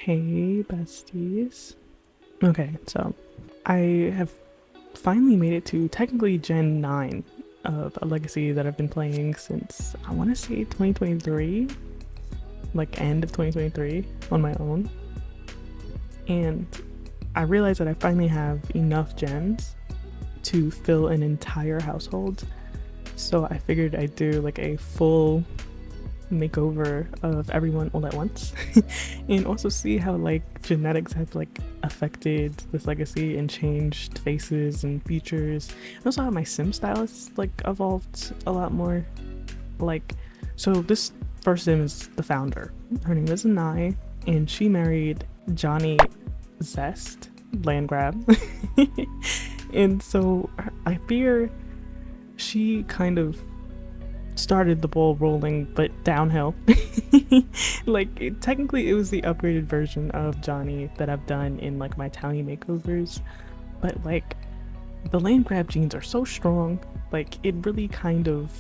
Hey, besties. Okay, so I have finally made it to technically Gen 9 of a legacy that I've been playing since I want to say 2023, like end of 2023 on my own. And I realized that I finally have enough gens to fill an entire household. So I figured I'd do like a full makeover of everyone all at once and also see how like genetics have like affected this legacy and changed faces and features, and also how my sim style has like evolved a lot more. Like, so this first sim is the founder. Her name is Anai, and she married Johnny Zest Landgrab. And so I fear she kind of started the ball rolling, but downhill. Technically it was the upgraded version of Johnny that I've done in like my townie makeovers, but like the land grab genes are so strong, like it really kind of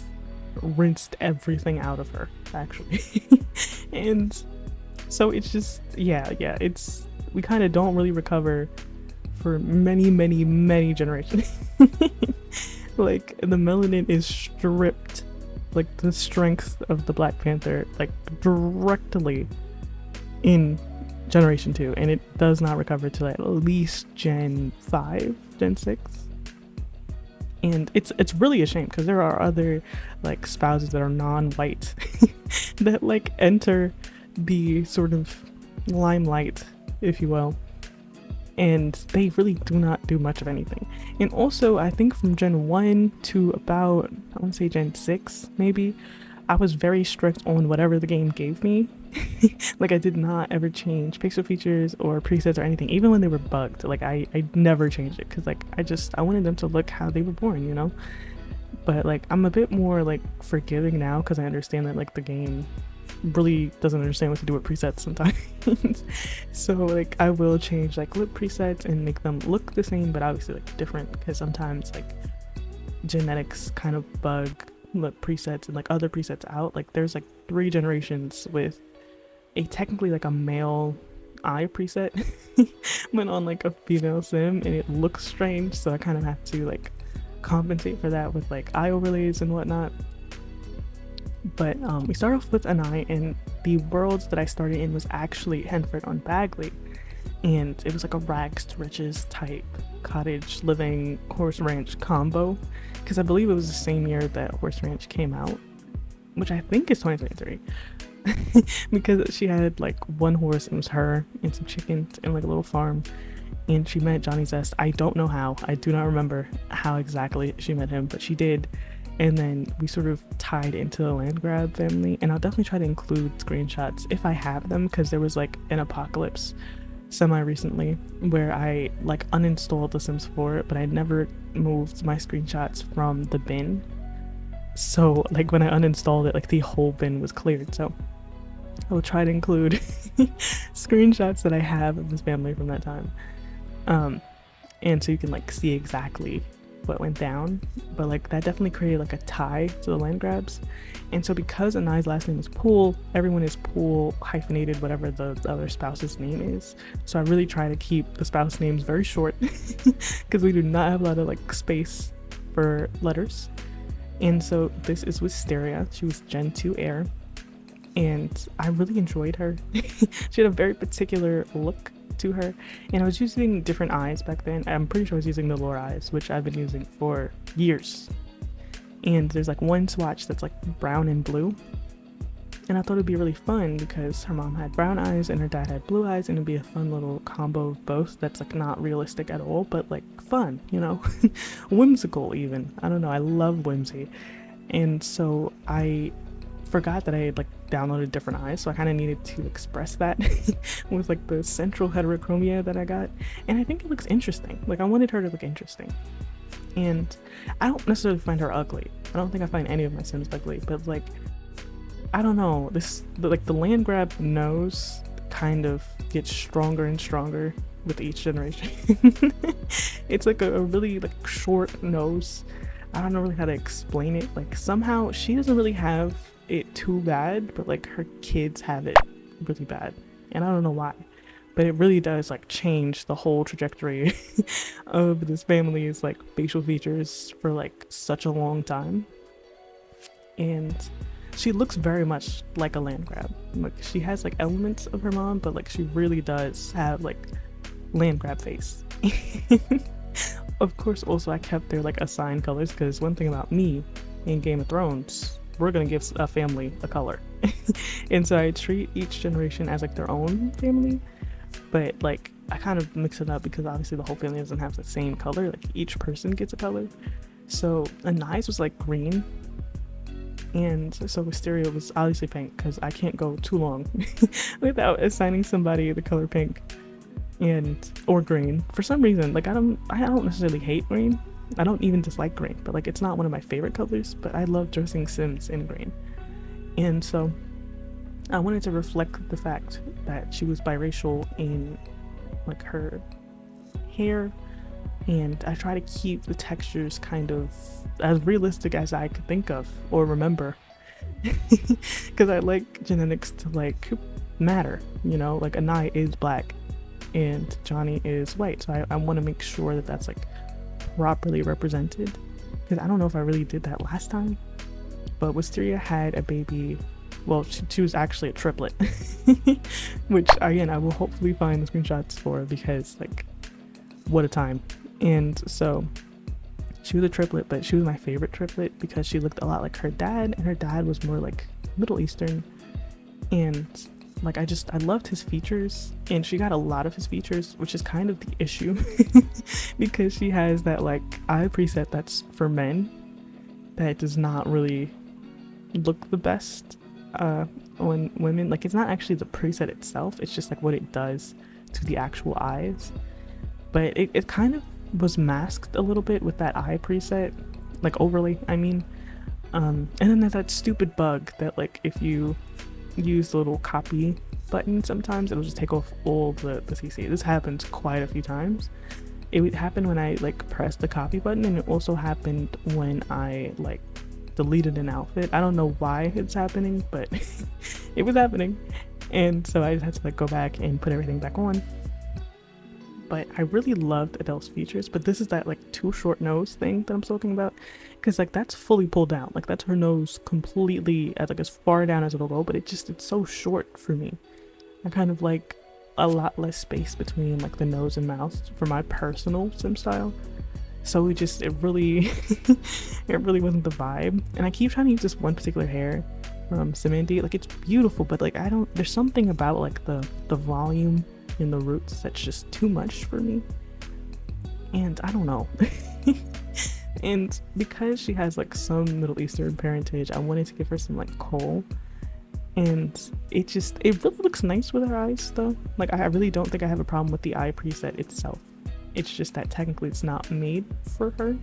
rinsed everything out of her actually. And so it's just it's we kind of don't really recover for many generations. Like the melanin is stripped, like the strength of the Black Panther, like directly in generation 2, and it does not recover till at least gen 5, gen 6. And it's really a shame because there are other like spouses that are non-white that like enter the sort of limelight, if you will, and they really do not do much of anything. And also I think from gen 1 to about, I want to say gen 6 maybe, I was very strict on whatever the game gave me. Like I did not ever change pixel features or presets or anything, even when they were bugged. Like I never changed it because like I wanted them to look how they were born, you know. But like I'm a bit more like forgiving now because I understand that like the game really doesn't understand what to do with presets sometimes. So like I will change like lip presets and make them look the same but obviously like different, because sometimes like genetics kind of bug lip presets and like other presets out. Like there's like 3 generations with a technically like a male eye preset went on like a female sim and it looks strange, so I kind of have to like compensate for that with like eye overlays and whatnot. But we start off with anai, and the worlds that I started in was actually Henford on Bagley, and it was like a rags to riches type cottage living horse ranch combo, because I believe it was the same year that Horse Ranch came out, which I think is 2023. Because she had like one horse, and it was her and some chickens and like a little farm, and she met Johnny Zest. I don't know how, I do not remember how exactly she met him, but she did. And then we sort of tied into the land grab family, and I'll definitely try to include screenshots if I have them, because there was like an apocalypse semi recently where I like uninstalled The Sims 4, but I never moved my screenshots from the bin. So like when I uninstalled it, like the whole bin was cleared. So I will try to include screenshots that I have of this family from that time, and so you can like see exactly what went down. But like that definitely created like a tie to the land grabs. And so because Anai's last name is Pool, everyone is Pool hyphenated whatever the other spouse's name is. So I really try to keep the spouse names very short because we do not have a lot of like space for letters. And so this is wyysteria. She was gen 2 heir, and I really enjoyed her. She had a very particular look to her, and I was using different eyes back then. I'm pretty sure I was using the lore eyes, which I've been using for years, and there's like one swatch that's like brown and blue, and I thought it'd be really fun because her mom had brown eyes and her dad had blue eyes, and it'd be a fun little combo of both that's like not realistic at all, but like fun, you know. Whimsical even, I don't know, I love whimsy. And so I forgot that I had like downloaded different eyes, so I kind of needed to express that with like the central heterochromia that I got, and I think it looks interesting. Like I wanted her to look interesting, and I don't necessarily find her ugly. I don't think I find any of my sims ugly, but like I don't know, this like the land grab nose kind of gets stronger and stronger with each generation. It's like a really like short nose. I don't know really how to explain it. Like somehow she doesn't really have it too bad, but like her kids have it really bad, and I don't know why. but it really does like change the whole trajectory of this family's like facial features for like such a long time. And she looks very much like a land grab. Like she has like elements of her mom, but like she really does have like land grab face. Of course, also I kept their like assigned colors, because one thing about me in Game of Thrones, we're gonna give a family a color. And so I treat each generation as like their own family, but like I kind of mix it up because obviously the whole family doesn't have the same color. Like each person gets a color. So Anai's was like green, and so wyysteria was obviously pink, because I can't go too long without assigning somebody the color pink. And or green for some reason. Like I don't necessarily hate green, I don't even dislike green, but like it's not one of my favorite colors, but I love dressing Sims in green. And so I wanted to reflect the fact that she was biracial in like her hair, and I try to keep the textures kind of as realistic as I could think of or remember, because I like genetics to like matter, you know. Like Anai is black and Johnny is white, so I want to make sure that that's like properly represented, because I don't know if I really did that last time. But wyysteria had a baby, well she was actually a triplet, which again I will hopefully find the screenshots for, because like what a time. And so she was a triplet, but she was my favorite triplet because she looked a lot like her dad, and her dad was more like Middle Eastern, and like I loved his features, and she got a lot of his features, which is kind of the issue because she has that like eye preset that's for men that does not really look the best on women. Like it's not actually the preset itself, it's just like what it does to the actual eyes, but it kind of was masked a little bit with that eye preset, like overly I mean. And then there's that stupid bug that like if you use the little copy button, sometimes it'll just take off all the CC. This happens quite a few times. It would happen when I like pressed the copy button, and it also happened when I like deleted an outfit. I don't know why it's happening, but it was happening, and so I just had to like go back and put everything back on. But I really loved Adele's features, but this is that like too short nose thing that I'm talking about, because like that's fully pulled down, like that's her nose completely at like as far down as it'll go, but it's so short for me. I kind of like a lot less space between like the nose and mouth for my personal sim style, so it really it really wasn't the vibe. And I keep trying to use this one particular hair from Simandy, like it's beautiful, but like there's something about like the volume in the roots that's just too much for me, and I don't know. And because she has like some Middle Eastern parentage, I wanted to give her some like kohl, and it really looks nice with her eyes though. Like I really don't think I have a problem with the eye preset itself, it's just that technically it's not made for her,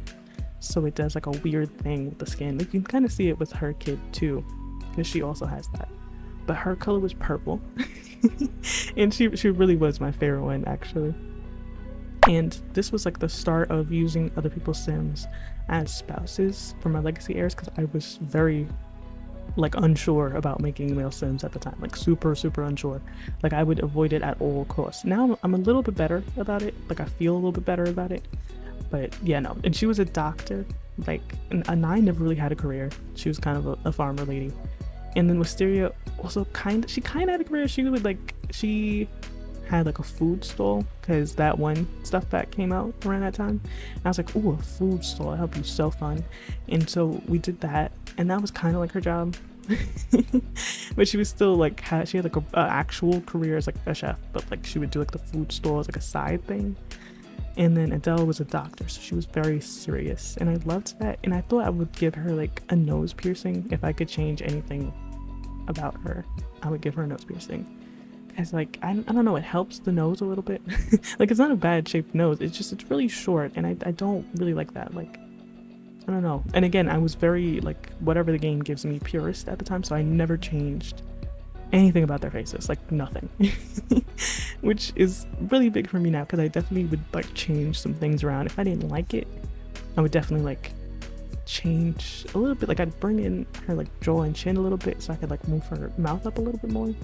so it does like a weird thing with the skin. Like you can kind of see it with her kid too, because she also has that, but her color was purple. And she really was my favorite one actually. And this was like the start of using other people's sims as spouses for my legacy heirs, because I was very like unsure about making male sims at the time, like super unsure. Like I would avoid it at all costs. Now I'm a little bit better about it, like I feel a little bit better about it, but yeah, no. And she was a doctor, like, and Anai never really had a career. She was kind of a farmer lady. And then wyysteria also she kind of had a career. She had like a food stall, because that one stuff that came out around that time, and I was like, ooh, a food stall, that'll be so fun. And so we did that, and that was kind of like her job. But she was still like she had like a actual career as like a chef, but like she would do like the food stall as like a side thing. And then Adele was a doctor, so she was very serious, and I loved that. And I thought I would give her like a nose piercing. If I could change anything about her, I would give her a nose piercing, because like I don't know, it helps the nose a little bit. Like it's not a bad shaped nose, it's really short, and I don't really like that. Like I don't know. And again, I was very like whatever the game gives me purist at the time, so I never changed anything about their faces, like nothing. Which is really big for me now, because I definitely would like change some things around. If I didn't like it, I would definitely like change a little bit. Like I'd bring in her like jaw and chin a little bit, so I could like move her mouth up a little bit more.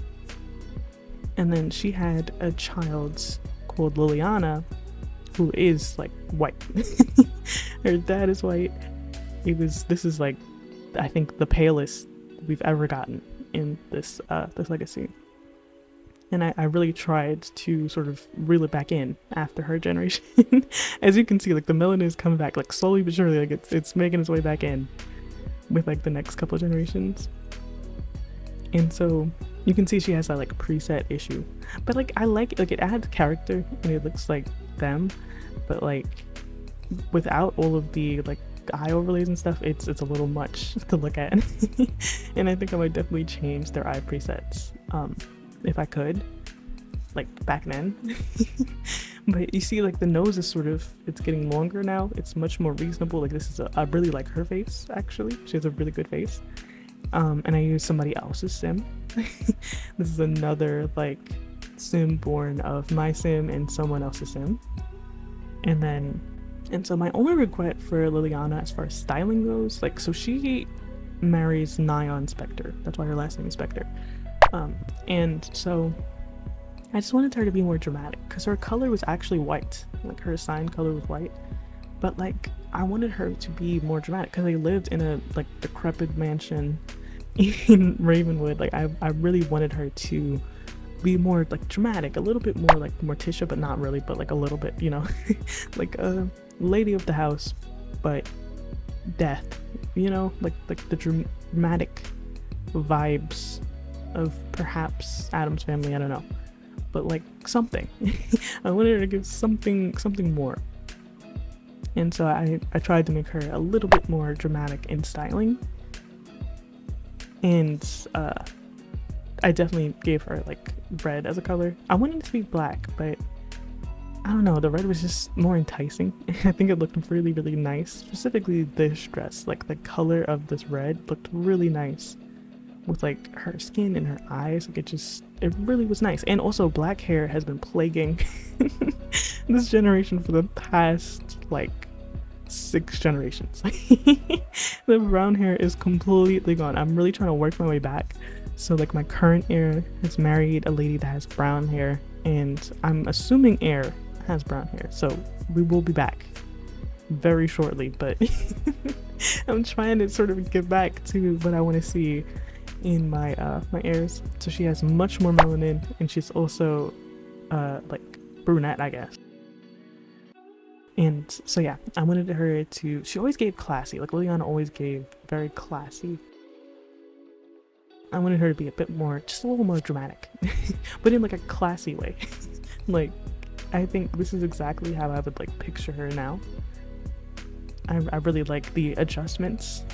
And then she had a child called Liliana, who is like white. Her dad is white. This is like, I think, the palest we've ever gotten in this legacy. And I really tried to sort of reel it back in after her generation. As you can see, like the melanin is coming back, like slowly but surely, like it's making its way back in with like the next couple of generations. And so you can see she has that like preset issue, but like I like it adds character and it looks like them, but like without all of the like eye overlays and stuff, it's a little much to look at. And I think I might definitely change their eye presets if I could, like back then. But you see, like the nose is sort of, it's getting longer now. It's much more reasonable. Like this is I really like her face, actually. She has a really good face. And I use somebody else's sim. This is another like sim born of my sim and someone else's sim. And so my only regret for Liliana as far as styling goes, like, so she marries Nyan Spectre. That's why her last name is Spectre. And so I just wanted her to be more dramatic because her color was actually white. Like her assigned color was white. But like I wanted her to be more dramatic because they lived in a like decrepit mansion in Ravenwood. Like I really wanted her to be more like dramatic, a little bit more like Morticia, but not really, but like a little bit, you know, like a lady of the house, but death, you know, like the dramatic vibes of perhaps Adam's Family. I don't know, but like something. I wanted her to give something more. And so I tried to make her a little bit more dramatic in styling. And I definitely gave her like red as a color. I wanted it to be black, but I don't know, the red was just more enticing. I think it looked really, really nice. Specifically this dress, like the color of this red looked really nice with like her skin and her eyes. Like it really was nice. And also black hair has been plaguing this generation for the past like 6 generations. The brown hair is completely gone. I'm really trying to work my way back. So like my current heir has married a lady that has brown hair, and I'm assuming heir has brown hair, so we will be back very shortly. But I'm trying to sort of get back to what I want to see in my my heirs. So she has much more melanin, and she's also like brunette, I guess. And so yeah, I wanted her to, she always gave classy, like Liliana always gave very classy. I wanted her to be a bit more, just a little more dramatic, but in like a classy way. Like, I think this is exactly how I would like picture her now. I really like the adjustments.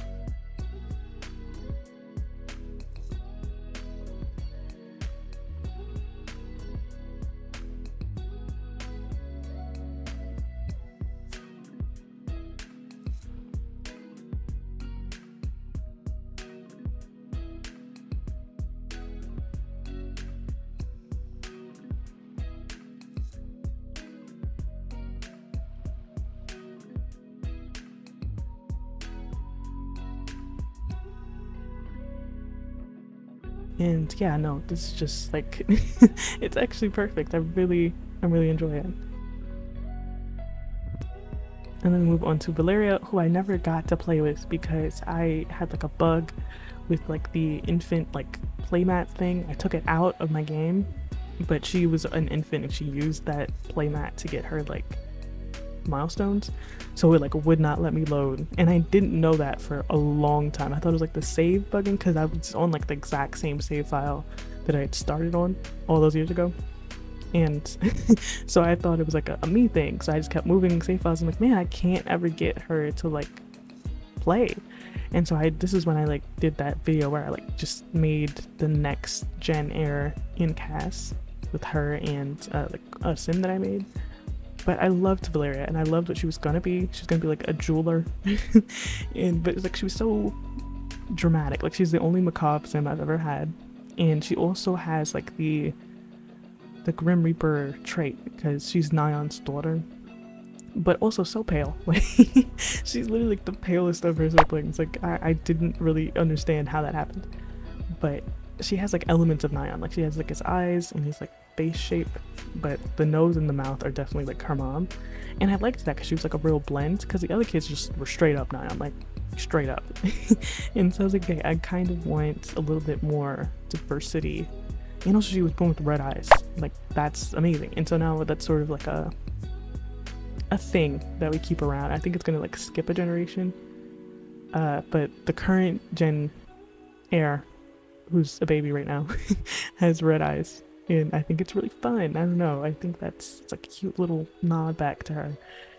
And yeah, no, this is just like it's actually perfect. I really enjoy it. And then move on to Valyria, who I never got to play with because I had like a bug with like the infant like playmat thing. I took it out of my game, but she was an infant and she used that playmat to get her like milestones, so it like would not let me load, and I didn't know that for a long time. I thought it was like the save bugging because I was on like the exact same save file that I had started on all those years ago, and so I thought it was like a me thing, so I just kept moving save files. I'm like, man, I can't ever get her to like play. And so this is when I like did that video where I like just made the next gen heir in Cass with her and like a sim that I made. But I loved Valyria, and I loved what she was gonna be. She was gonna be like a jeweler, but it's like she was so dramatic. Like she's the only macabre sim I've ever had, and she also has like the Grim Reaper trait because she's Nyan's daughter, but also so pale. Like she's literally like the palest of her siblings. Like I didn't really understand how that happened, but she has like elements of Nyan. Like she has like his eyes and his like face shape, but the nose and the mouth are definitely like her mom. And I liked that because she was like a real blend, because the other kids just were straight up Nyan, like straight up. And so I was like, okay, I kind of want a little bit more diversity. And also she was born with red eyes. Like that's amazing. And so now that's sort of like a thing that we keep around. I think it's gonna like skip a generation. But the current gen heir, who's a baby right now, has red eyes, and I think it's really fun. I don't know, I think it's like a cute little nod back to her,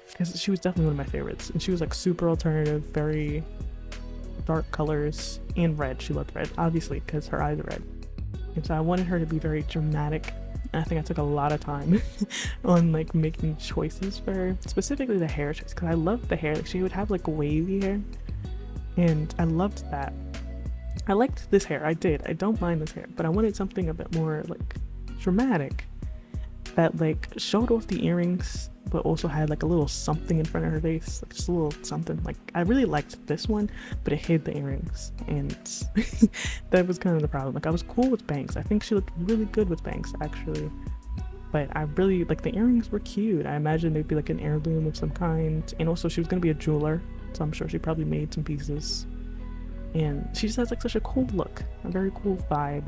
because she was definitely one of my favorites, and she was like super alternative, very dark colors, and red. She loved red, obviously, because her eyes are red. And so I wanted her to be very dramatic, and I think I took a lot of time on like making choices for her, specifically the hair choice, because I loved the hair. Like she would have like wavy hair, and I loved that. I liked this hair, I did. I don't mind this hair, but I wanted something a bit more like dramatic, that like showed off the earrings, but also had like a little something in front of her face, like just a little something. Like I really liked this one, but it hid the earrings, and that was kind of the problem. Like I was cool with bangs. I think she looked really good with bangs actually, but I really like the earrings were cute. I imagined they'd be like an heirloom of some kind, and also she was gonna be a jeweler, so I'm sure she probably made some pieces. And she just has like such a cool look, a very cool vibe,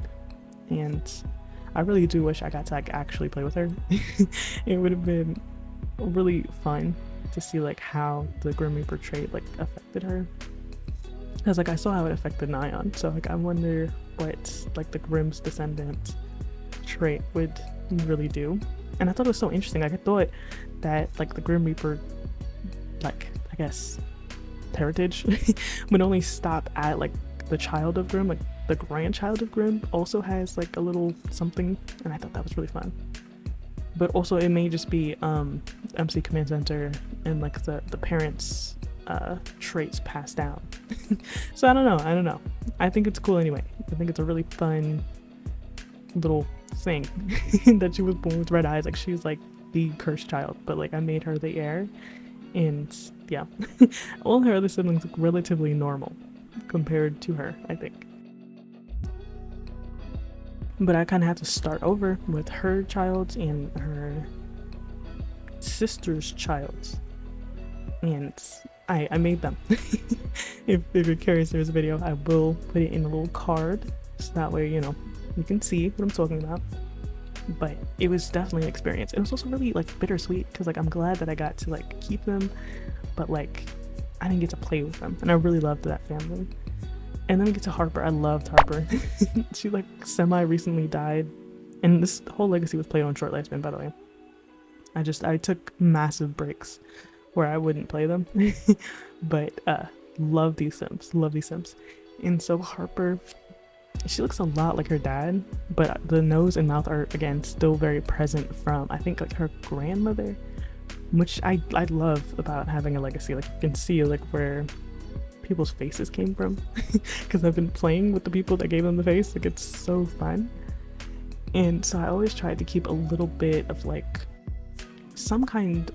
and I really do wish I got to like actually play with her. It would have been really fun to see like how the Grim Reaper trait like affected her, because like I saw how it affected Nyan, so like I wonder what like the Grimm's descendant trait would really do. And I thought it was so interesting. Like I thought that like the Grim Reaper, like I guess heritage would only stop at like the child of Grimm. Like the grandchild of Grimm also has like a little something, and I thought that was really fun. But also it may just be MC Command Center and like the parents traits passed down. So I don't know, I think it's cool anyway. I think it's a really fun little thing that she was born with red eyes. Like she's like the cursed child, but like I made her the heir. And yeah, all her other siblings look relatively normal compared to her, I think. But I kind of had to start over with her child and her sister's child, and I made them. If you're curious, there's a video. I will put it in a little card, so that way you know you can see what I'm talking about. But it was definitely an experience. It was also really like bittersweet, because like I'm glad that I got to like keep them, but like I didn't get to play with them, and I really loved that family. And then we get to Harper. I loved Harper. She like semi recently died, and this whole legacy was played on short lifespan, by the way. I took massive breaks where I wouldn't play them. But love these Sims. And so Harper, she looks a lot like her dad, but the nose and mouth are again still very present from I think like her grandmother, which I love about having a legacy. Like you can see like where people's faces came from, because I've been playing with the people that gave them the face. Like it's so fun. And so I always tried to keep a little bit of like some part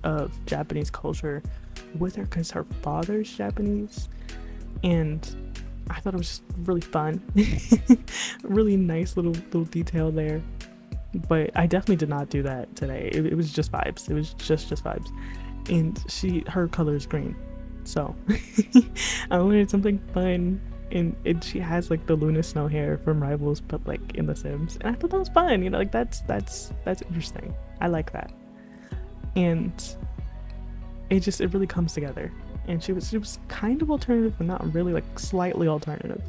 of Japanese culture with her, because her father's Japanese, and I thought it was just really fun. Really nice little detail there. But I definitely did not do that today. It was just vibes. It was just vibes. And her color is green, so I wanted something fun. And she has like the Luna Snow hair from Rivals, but like in The Sims, and I thought that was fun. You know, like that's interesting. I like that. And it really comes together. And she was kind of alternative, but not really, like slightly alternative.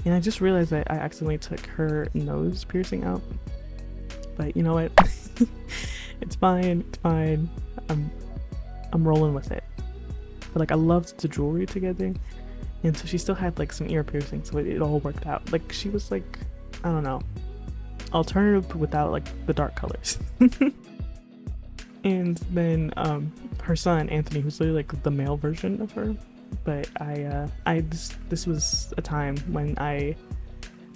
And I just realized that I accidentally took her nose piercing out, but you know what? It's fine. I'm rolling with it. But like I loved the jewelry together, and so she still had like some ear piercing, so it all worked out. Like she was like, I don't know, alternative without like the dark colors. And then her son Anthony, who's literally like the male version of her. But this was a time when I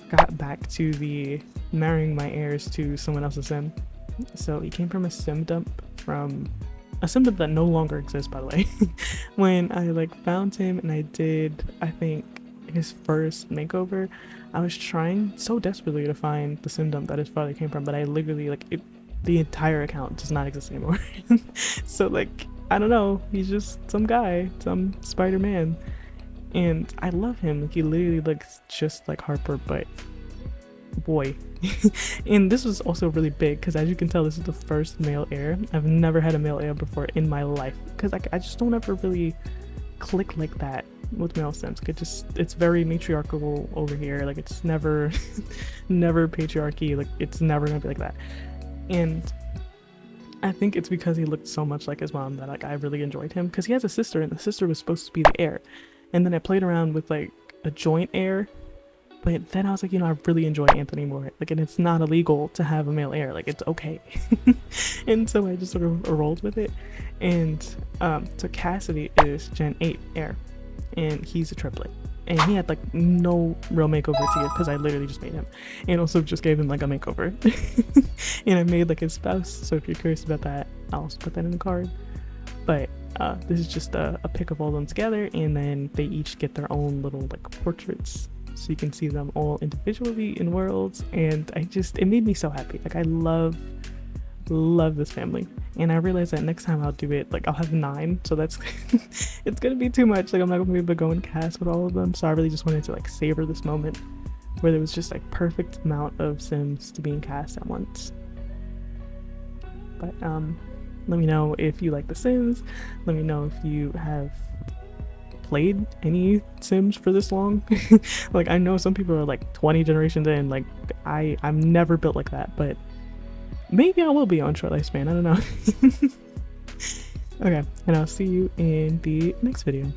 got back to the marrying my heirs to someone else's sim. So he came from a sim dump that no longer exists, by the way. When I like found him, and I think his first makeover, I was trying so desperately to find the syndom that his father came from, but I literally like it, the entire account does not exist anymore. So like I don't know, he's just some guy, some Spider-Man, and I love him. Like, he literally looks just like Harper, but boy. And this was also really big because, as you can tell, this is the first male heir. I've never had a male heir before in my life because I just don't ever really click like that with male sims. It's very matriarchal over here. Like, it's never never patriarchy. Like, it's never gonna be like that. And I think it's because he looked so much like his mom that like I really enjoyed him, because he has a sister and the sister was supposed to be the heir. And then I played around with like a joint heir, but then I was like, I really enjoy Anthony more. Like, and it's not illegal to have a male heir. Like, it's okay. And so I just sort of rolled with it. And so Cassidy is Gen 8 heir, and he's a triplet. And he had like no real makeover to give because I literally just made him, and also just gave him like a makeover. And I made like his spouse, so if you're curious about that, I'll also put that in the card. But this is just a pic of all of them together, and then they each get their own little like portraits, so you can see them all individually in worlds. And it made me so happy. Like, I love this family, and I realized that next time I'll do it, like, I'll have 9, so that's it's gonna be too much. Like, I'm not gonna be able to go and cast with all of them, so I really just wanted to like savor this moment where there was just like perfect amount of sims to being cast at once. But let me know if you like the sims. Let me know if you have played any sims for this long. Like, I know some people are like 20 generations in. Like, I'm never built like that, but maybe I will be on short lifespan. I don't know. Okay, and I'll see you in the next video.